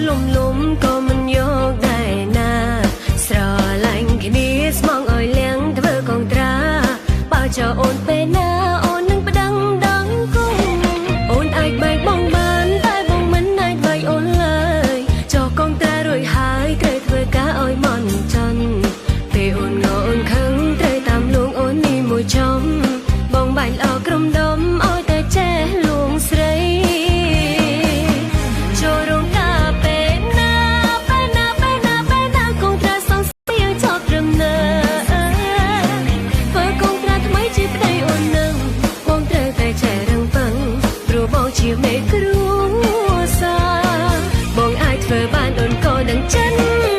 លំលំក៏មិនយកដែរណាស្រឡាញ់គ្នាស្មងឲ្យលៀងធ្វើកងត្រាបើចោអូនពេលណាអូននឹងប្តឹងដល់គុំអូនអាចបែកបងបានតែបងមិនអាចបែកអូនឡើយចោកងត្រារួចហើយត្រូវធ្វើការឲ្យមន់ចន់ពេលអូនងអូនខឹងត្រូវតាមលួងអូននេះមួយចំបងបាញ់ល្អក្រុមដុំឲ្យតែចេះលួងស្រីចូលរោងការពេលណាកងត្រាសងស្ទៀងចោតរំណើធ្វើកងត្រាថ្មីជាប្តីអូននឹងបងត្រូវតែចេះរឹងប៉ឹងព្រោះបងជាមេគ្រួសារបងអាចធ្វើបានអូនក៏ដឹងចិន